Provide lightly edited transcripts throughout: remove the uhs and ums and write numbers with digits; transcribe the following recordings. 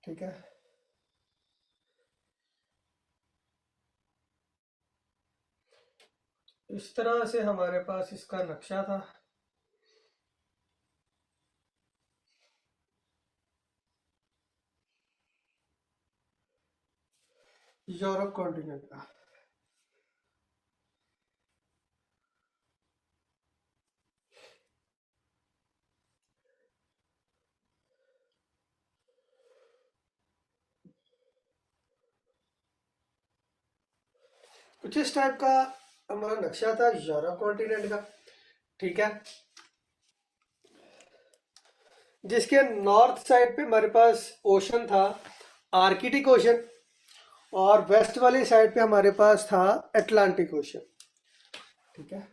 ठीक है। इस तरह से हमारे पास इसका नक्शा था। यूरोप कॉन्टिनेंट का। कुछ इस टाइप का हमारा नक्शा था यूरोप कॉन्टिनेंट का। ठीक है। जिसके नॉर्थ साइड पे हमारे पास ओशन था, आर्कटिक ओशन, और वेस्ट वाली साइड पे हमारे पास था अटलांटिक ओशन। ठीक है।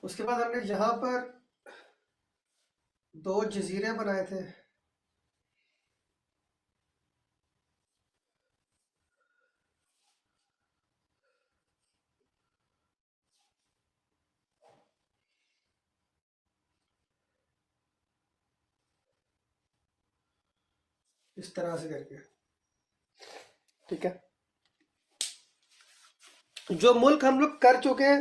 उसके बाद हमने यहाँ पर दो जजीरे बनाए थे। इस तरह से करके। ठीक है। जो मुल्क हम लोग कर चुके हैं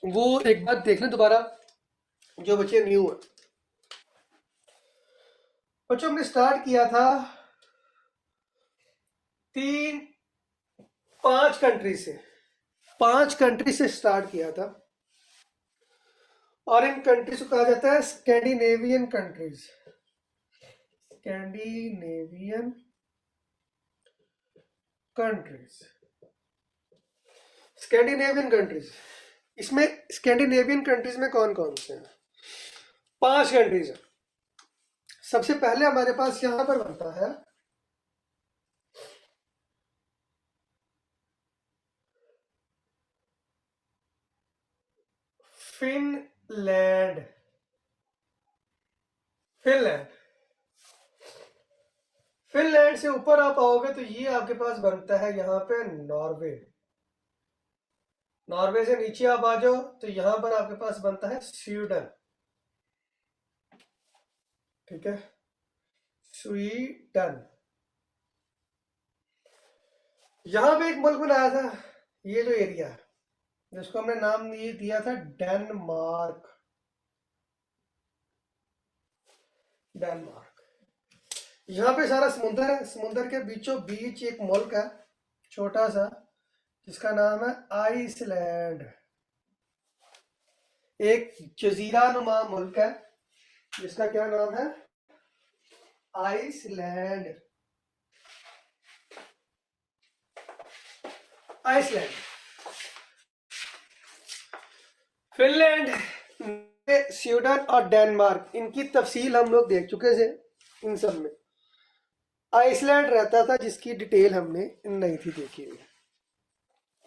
वो एक बार देख लें दोबारा, जो बच्चे न्यू है। बच्चों हमने स्टार्ट किया था तीन पांच कंट्री से, 5 कंट्री से स्टार्ट किया था। और इन कंट्रीज को कहा जाता है Scandinavian countries. Scandinavian countries. Scandinavian countries, इसमें स्कैंडिनेवियन कंट्रीज में कौन कौन से हैं? 5 कंट्रीज हैं। सबसे पहले हमारे पास यहां पर बनता है फिनलैंड। फिनलैंड। फिनलैंड से ऊपर आप आओगे तो ये आपके पास बनता है यहाँ पे नॉर्वे। नॉर्वे से नीचे आप आ जाओ तो यहां पर आपके पास बनता है स्वीडन। ठीक है। स्वीडन। यहां पे एक मुल्क बनाया था, ये जो एरिया जिसको हमने नाम ये दिया था डेनमार्क। डेनमार्क। यहाँ पे सारा समुंदर है, समुंदर के बीचों बीच एक मुल्क है छोटा सा, जिसका नाम है आइसलैंड। एक जजीरा नुमा मुल्क है जिसका क्या नाम है? आइसलैंड। आइसलैंड। फिनलैंड, स्वीडन और डेनमार्क, इनकी तफसील हम लोग देख चुके थे। इन सब में आइसलैंड रहता था जिसकी डिटेल हमने नहीं थी देखी हुई।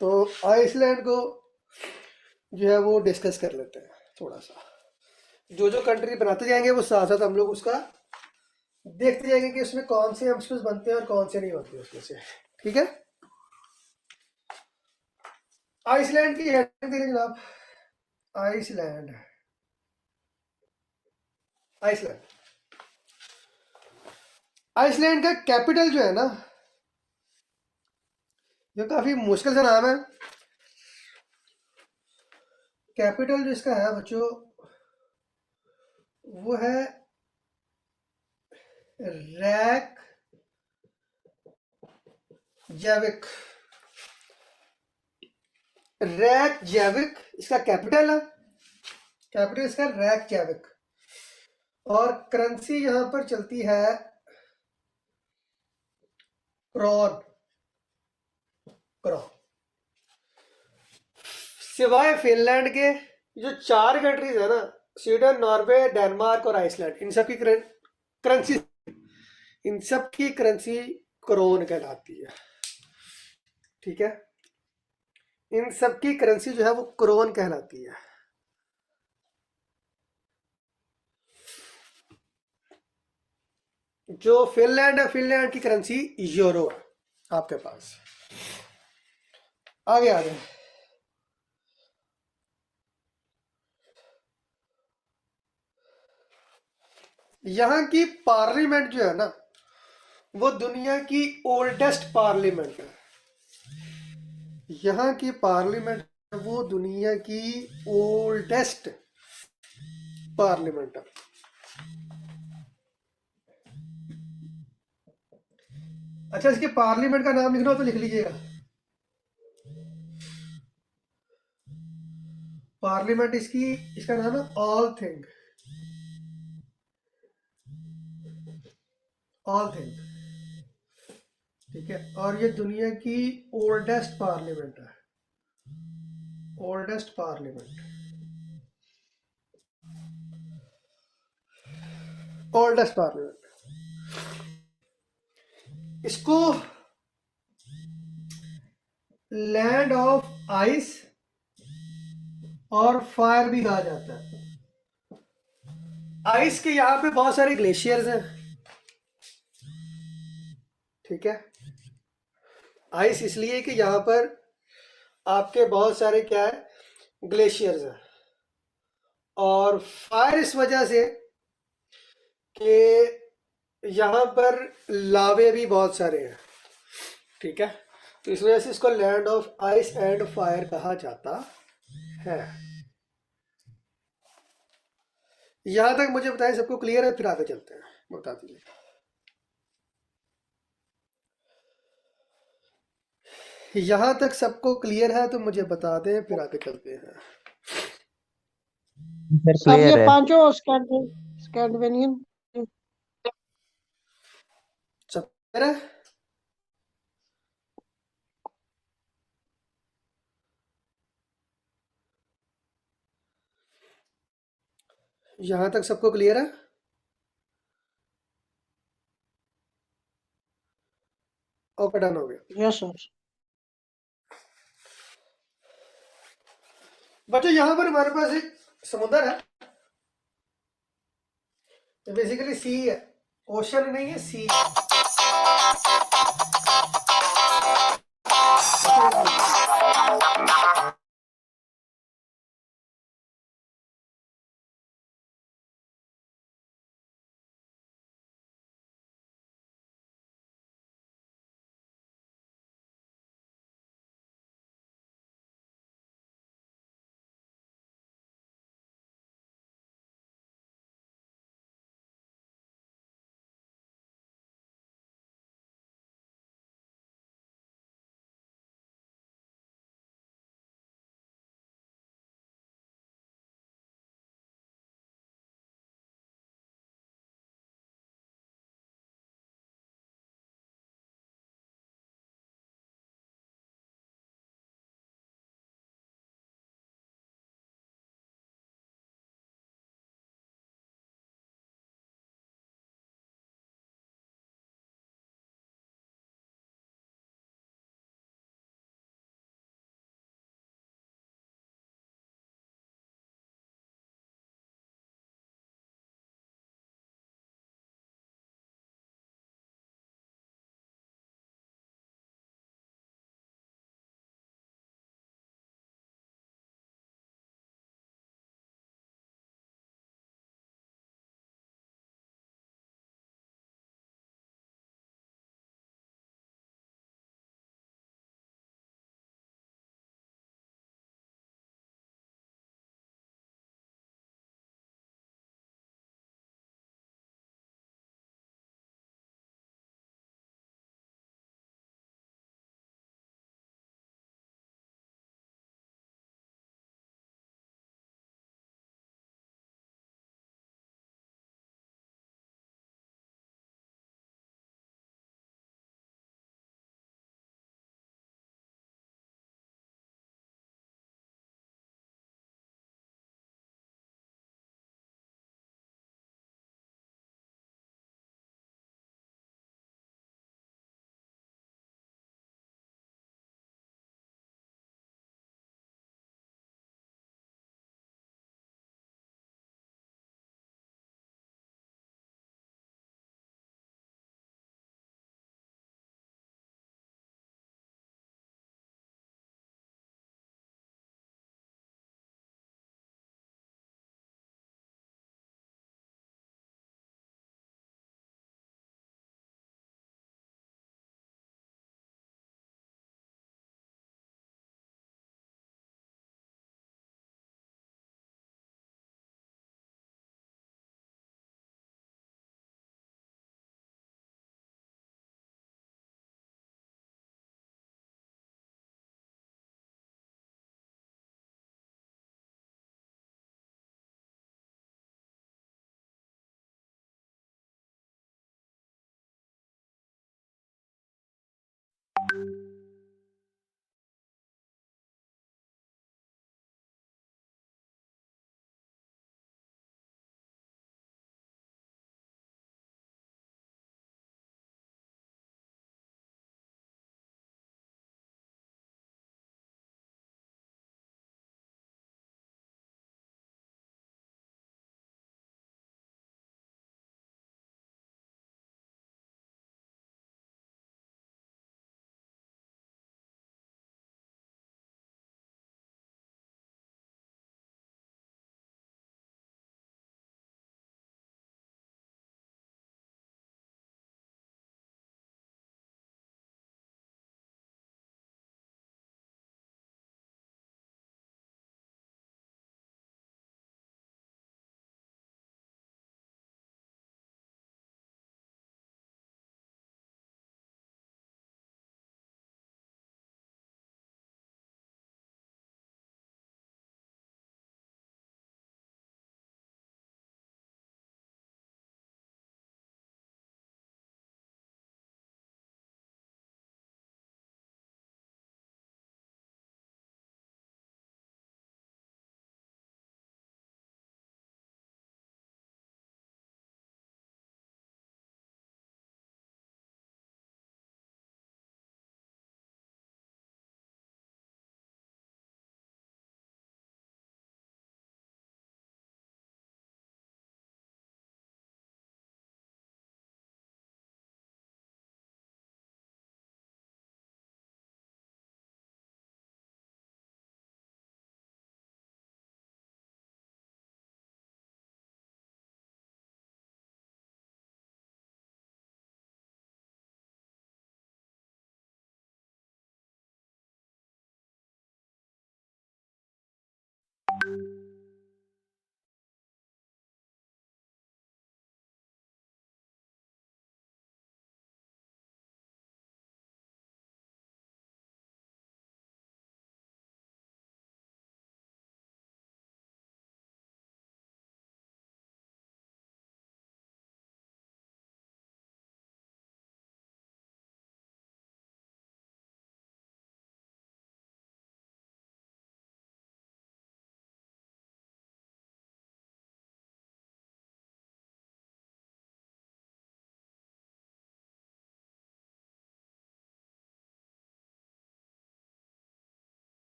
तो आइसलैंड को जो है वो डिस्कस कर लेते हैं थोड़ा सा। जो जो कंट्री बनाते जाएंगे वो साथ साथ हम लोग उसका देखते जाएंगे कि उसमें कौन से एमसीक्यूज बनते हैं और कौन से नहीं बनते उसमें से। ठीक है। आइसलैंड की हेडिंग देखिए जनाब। आइसलैंड। आइसलैंड। आइसलैंड का कैपिटल जो है ना, ये काफी मुश्किल सा नाम है। कैपिटल जो इसका है बच्चों वो है रैक जैविक। रैक जैविक इसका कैपिटल है। कैपिटल इसका रैक जैविक। और करेंसी यहां पर चलती है क्रॉन। क्रॉन। सिवाय फिनलैंड के जो 4 कंट्रीज है ना, स्वीडन, नॉर्वे, डेनमार्क और आइसलैंड, इन सब की करेंसी, इन सब की करेंसी क्रोन कहलाती है। ठीक है। इन सब की करेंसी जो है वो क्रोन कहलाती है। जो फिनलैंड है, फिनलैंड की करेंसी यूरो है आपके पास। आगे आ जाए। यहाँ की पार्लियामेंट जो है ना, वो दुनिया की ओल्डेस्ट पार्लियामेंट है। यहाँ की पार्लियामेंट वो दुनिया की ओल्डेस्ट पार्लियामेंट है। अच्छा, इसके पार्लियामेंट का नाम लिखना हो तो लिख लीजिएगा। पार्लियामेंट इसका नाम है ऑल थिंग। ऑल थिंग, ठीक है। और ये दुनिया की ओल्डेस्ट पार्लियामेंट है। Oldest parliament, oldest parliament. इसको लैंड ऑफ आइस और फायर भी कहा जाता है। आइस के यहाँ पे बहुत सारे ग्लेशियर्स हैं, ठीक है। आइस इसलिए कि यहाँ पर आपके बहुत सारे क्या है, ग्लेशियर्स हैं। और फायर इस वजह से कि यहाँ पर लावे भी बहुत सारे हैं, ठीक है। तो इस वजह से इसको land of ice and fire कहा जाता है। यहां तक मुझे बताएं, सबको क्लियर है? फिर आगे चलते हैं, बता दीजिए। यहां तक सबको क्लियर है तो मुझे बता दें, फिर आगे चलते हैं। सर सर ये क्लियर है। पांचों स्कैंडिनेवियन। सब क्लियर है? यहां तक सबको क्लियर है? ओके, डन हो गया। Yes sir. बच्चों, यहां पर हमारे पास एक समुद्र है, तो बेसिकली सी है, ओशन नहीं है, सी है।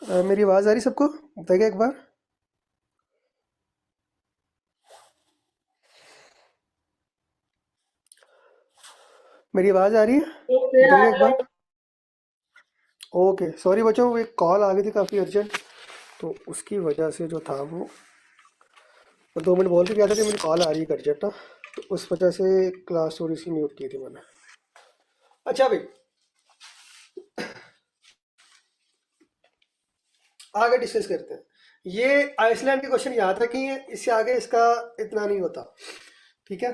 मेरी आवाज़ आ रही सबको? बताइएगा एक बार। मेरी आवाज़ आ रही है? बताइए एक बार। ओके, सॉरी बच्चों, वो एक कॉल आ गई थी काफ़ी अर्जेंट, तो उसकी वजह से जो था वो 2 मिनट बोल के गया था कि मेरी कॉल आ रही है अर्जेंट ना, तो उस वजह से क्लास थोड़ी सी म्यूट की थी मैंने। अच्छा भाई, आगे डिस्कस करते हैं। ये आइसलैंड के क्वेश्चन याद रखिए, इससे आगे इसका इतना नहीं होता, ठीक है।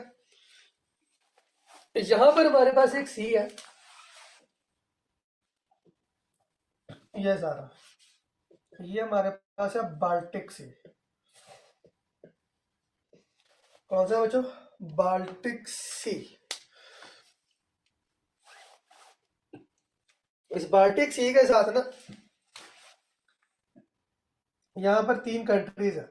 यहाँ पर हमारे पास एक सी है, ये सारा, ये हमारे पास है बाल्टिक सी। कौन सा बच्चों? बाल्टिक सी। इस बाल्टिक सी के साथ ना यहाँ पर 3 कंट्रीज है,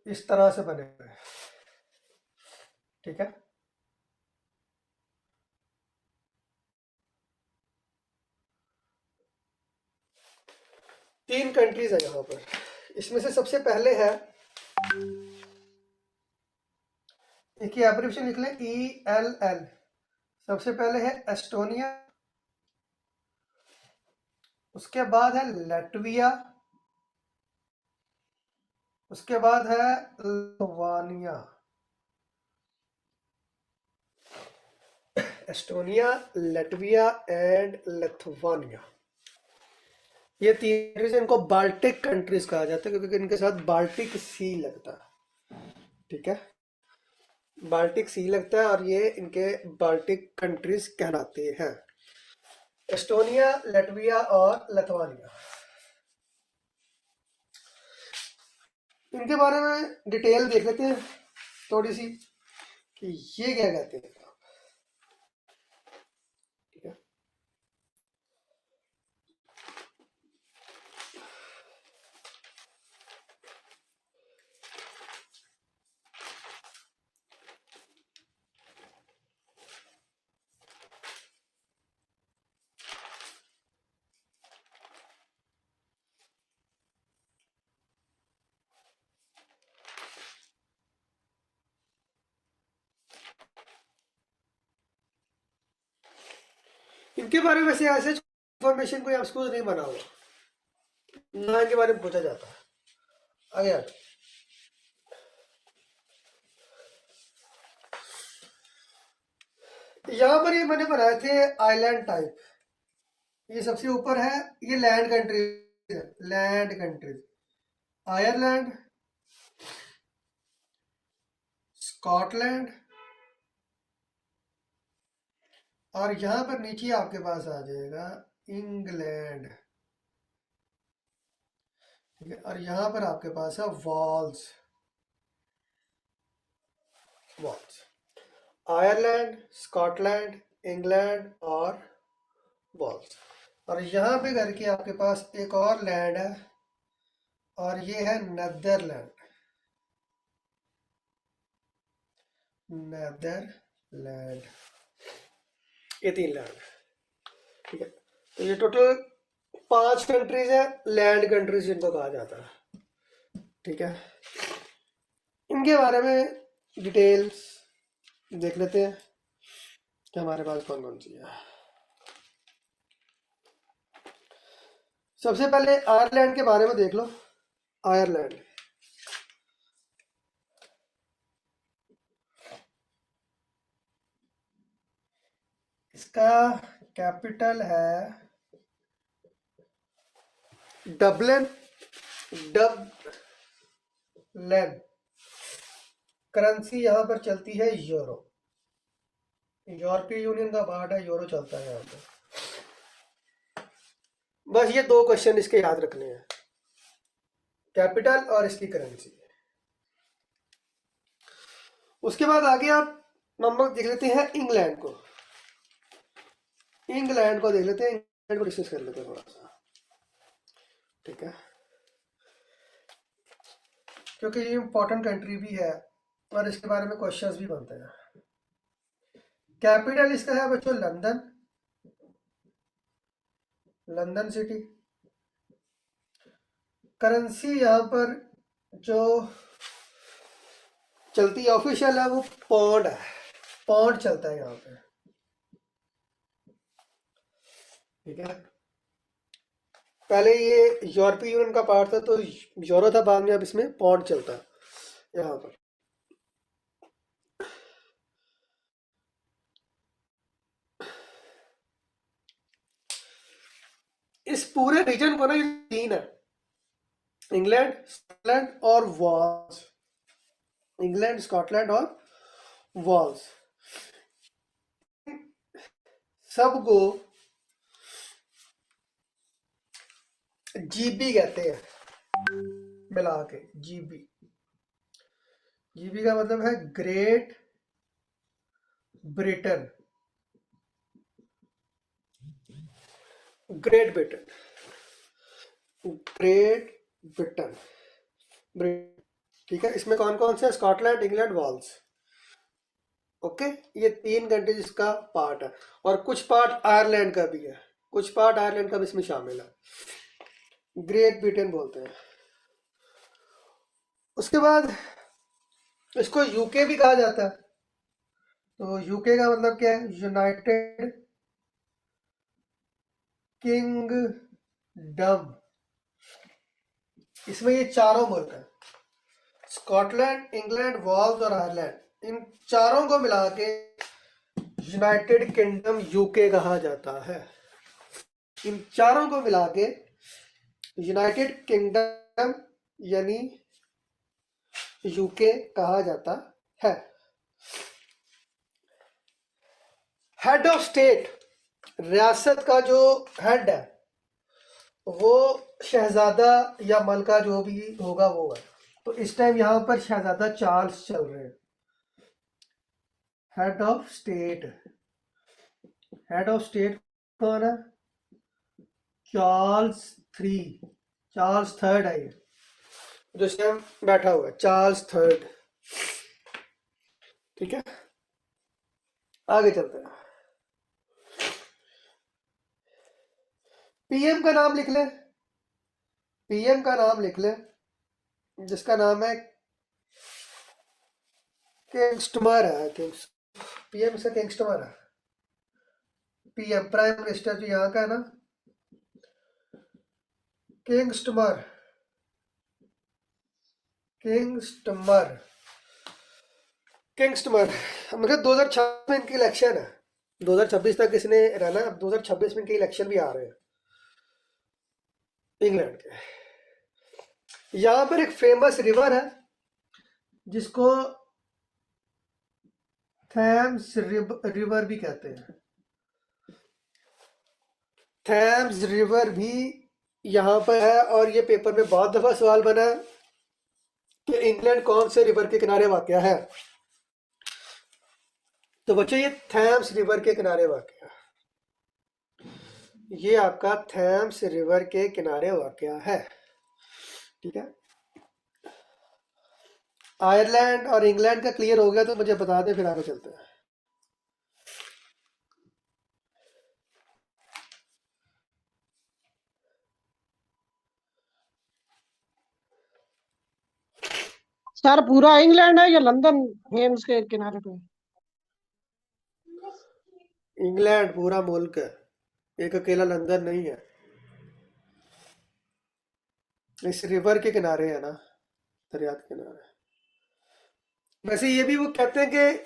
इस तरह से बने हुए हैं, ठीक है। तीन कंट्रीज है यहाँ पर। इसमें से सबसे पहले है, एक एब्रिविएशन लिख लें, ELL। सबसे पहले है एस्टोनिया, उसके बाद है लैटविया, उसके बाद है Lithuania. Estonia, Latvia and Lithuania, ये तीन कंट्रीज, इनको बाल्टिक कंट्रीज कहा जाता है क्योंकि इनके साथ बाल्टिक सी लगता है, ठीक है। बाल्टिक सी लगता है और ये इनके बाल्टिक कंट्रीज कहलाते हैं, एस्टोनिया, लैटविया और लिथुआनिया। इनके बारे में डिटेल देख लेते हैं थोड़ी सी कि ये क्या कहते हैं, ठीक है। इनके बारे में वैसे ऐसे इंफॉर्मेशन कोई एक्सक्यूज नहीं बना हुआ, ना इनके बारे में पूछा जाता है। आगे आगे, यहाँ पर ये मैंने बनाए थे आइलैंड टाइप। ये सबसे ऊपर है, ये लैंड कंट्रीज है, लैंड कंट्रीज, आयरलैंड, स्कॉटलैंड, और यहाँ पर नीचे आपके पास आ जाएगा इंग्लैंड, ठीक है। और यहाँ पर आपके पास है walls, walls, Ireland, Scotland, England और वॉल्स। और यहाँ पे करके आपके पास एक और लैंड है, और ये है नेदरलैंड, नेदरलैंड, ये 3 लैंड, ठीक है। तो ये टोटल 5 कंट्रीज है, लैंड कंट्रीज जिनको कहा जाता है, ठीक है। इनके बारे में डिटेल्स देख लेते हैं कि हमारे पास कौन कौन सी है। सबसे पहले आयरलैंड के बारे में देख लो। आयरलैंड, इसका कैपिटल है डबलिन, डबलिन। करेंसी यहाँ पर चलती है यूरो, यूरोपीय यूनियन का पार्ट है, यूरो चलता है यहाँ पर। बस ये 2 क्वेश्चन इसके याद रखने हैं, कैपिटल और इसकी करेंसी। उसके बाद आगे आप नंबर देख लेते हैं इंग्लैंड को, इंग्लैंड को देख लेते हैं, इंग्लैंड को डिस्कस कर लेते हैं थोड़ा सा, ठीक है, क्योंकि ये इंपॉर्टेंट कंट्री भी है और इसके बारे में क्वेश्चंस भी बनते हैं। कैपिटल इसका है बच्चों लंदन, लंदन सिटी। करेंसी यहाँ पर जो चलती है ऑफिशियल है वो पौंड है, पौंड चलता है यहाँ पे, ठीक है। पहले ये यूरोपीय यूनियन का पार्ट था तो यूरो था, बाद में अब इसमें पौंड चलता है यहाँ पर। इस पूरे रीजन को ना, ये तीन है, इंग्लैंड, स्कॉटलैंड और वॉल्स। इंग्लैंड, स्कॉटलैंड और वॉल्स, सबको जीबी कहते हैं मिला के। जीबी, जीबी का मतलब है great Britain, great Britain, great Britain, ठीक है। इसमें कौन कौन से? Scotland, England, walls, okay. ये तीन कंट्रीज इसका पार्ट है, और कुछ पार्ट आयरलैंड का भी है, कुछ पार्ट आयरलैंड का भी इसमें शामिल है, ग्रेट ब्रिटेन बोलते हैं। उसके बाद इसको यूके भी कहा जाता है। तो यूके का मतलब क्या है? United kingdom. इसमें ये चारों मुल्क है, स्कॉटलैंड, इंग्लैंड, वॉल्स और आयरलैंड, इन चारों को मिला के यूनाइटेड किंगडम यूके कहा जाता है। इन चारों को मिला के यूनाइटेड किंगडम यानी यूके कहा जाता है। हेड ऑफ स्टेट, रियासत का जो हेड है वो शहजादा या मलका जो भी होगा वो है। तो इस टाइम यहाँ पर शहजादा चार्ल्स चल रहे हैं। Head of state, head of state कौन है? चार्ल्स थ्री, चार्ल्स थर्ड है ये, जो इस टाइम बैठा हुआ है, चार्ल्स थर्ड, ठीक है। आगे चलते हैं। पीएम का नाम लिख ले, पीएम का नाम लिख ले, जिसका नाम है किंगस्टमर है, पीएम से किंगस्टमर है। पीएम प्राइम मिनिस्टर जो यहाँ का है ना, किंगस्टमर, किंगस्टमर, किंगस्टमर। मतलब 2026 में इनकी इलेक्शन है, 2026 तक इसने रहना है। अब 2026 में इनके इलेक्शन भी आ रहे हैं इंग्लैंड के। यहाँ पर एक फेमस रिवर है जिसको थैम्स रिवर भी कहते हैं। थैम्स रिवर भी यहाँ पर है, और ये पेपर में बहुत दफा सवाल बना है कि इंग्लैंड कौन से रिवर के किनारे वाक़या है। तो बच्चे ये थैम्स रिवर के किनारे वाक़या, ये आपका थैम्स रिवर के किनारे वाक़या है, ठीक है। आयरलैंड और इंग्लैंड का क्लियर हो गया तो मुझे बता दें, फिर आगे चलते हैं। सर पूरा इंग्लैंड है या लंदन थेम्स के किनारे पे? इंग्लैंड पूरा मुल्क है, एक अकेला लंदन नहीं है, इस रिवर के किनारे है ना, दरिया के किनारे। वैसे ये भी वो कहते हैं कि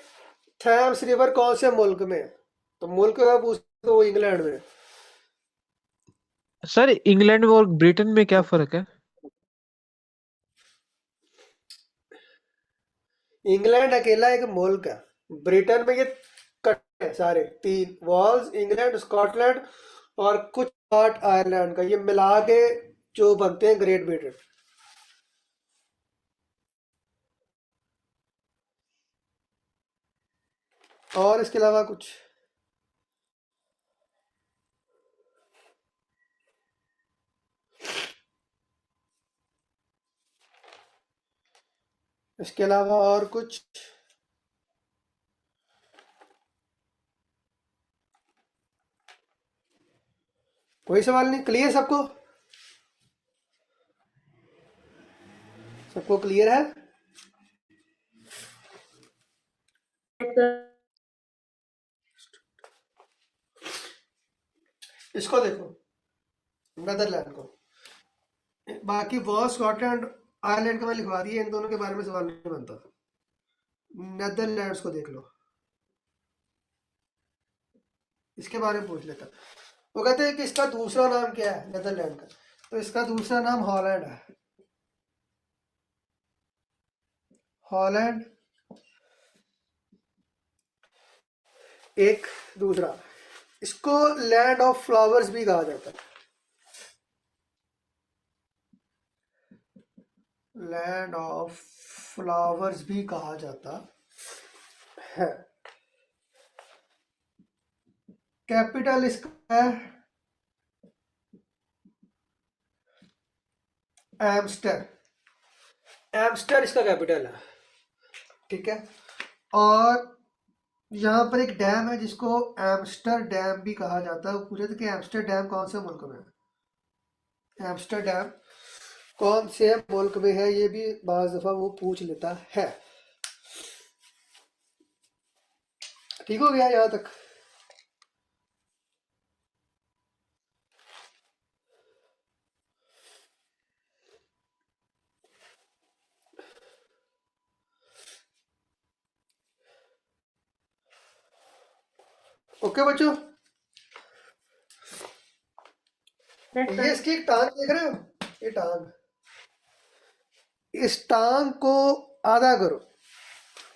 थैम्स रिवर कौन से मुल्क में है, तो मुल्क का पूछ तो वो इंग्लैंड में है। सर इंग्लैंड और ब्रिटेन में क्या फर्क है? इंग्लैंड अकेला एक मुल्क है, ब्रिटेन में ये कट है सारे तीन, वॉल्स, इंग्लैंड, स्कॉटलैंड और कुछ पार्ट आयरलैंड का, ये मिला के जो बनते हैं ग्रेट ब्रिटेन। और इसके अलावा कुछ? इसके अलावा और कुछ? कोई सवाल नहीं, क्लियर सबको? सबको क्लियर है? इसको देखो, नेदरलैंड को। बाकी वो स्कॉटलैंड आयरलैंड का मैं लिखवा दिया, इन दोनों के बारे में सवाल नहीं बनता। नेदरलैंड्स को देख लो, इसके बारे में पूछ लेता। वो कहते हैं कि इसका दूसरा नाम क्या है नेदरलैंड का, तो इसका दूसरा नाम हॉलैंड है। हॉलैंड एक दूसरा, इसको लैंड ऑफ फ्लावर्स भी कहा जाता है। लैंड ऑफ फ्लावर्स भी कहा जाता है। कैपिटल इसका है एम्स्टर। एम्स्टर इसका कैपिटल है, ठीक है। और यहाँ पर एक डैम है जिसको एम्स्टर डैम भी कहा जाता है। वो पूछे थे कि एम्स्टर डैम कौन से मुल्क में है, एम्स्टर डैम कौन से मुल्क में है, ये भी बाज दफा वो पूछ लेता है। ठीक हो गया यहाँ तक? ओके बच्चों, ये इसकी एक टांग देख रहे हो, ये टांग, इस टांग को आधा करो,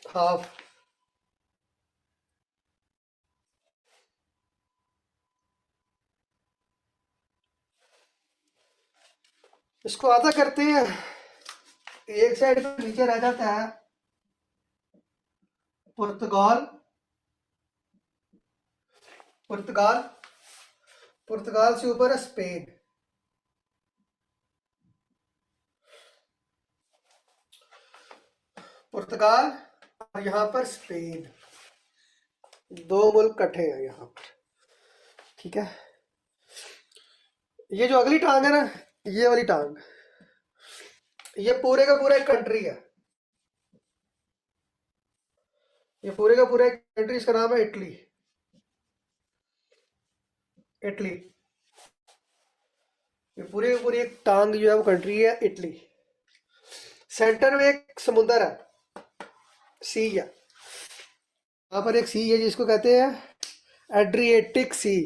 हाफ। इसको आधा करते हैं, एक साइड पे नीचे रह जाता है पुर्तगाल। पुर्तगाल, पुर्तगाल से ऊपर है स्पेन। पुर्तगाल और यहाँ पर स्पेन, दो मुल्क इकट्ठे हैं यहाँ पर, ठीक है। ये जो अगली टांग है ना, ये वाली टांग, ये पूरे का पूरा एक कंट्री है। ये पूरे का पूरा एक कंट्री, इसका नाम है इटली। इटली, ये पूरी की पूरी एक टांग जो है वो कंट्री है इटली। सेंटर में एक समुंदर है, सी है। यहाँ पर एक सी है जिसको कहते हैं एड्रिएटिक सी।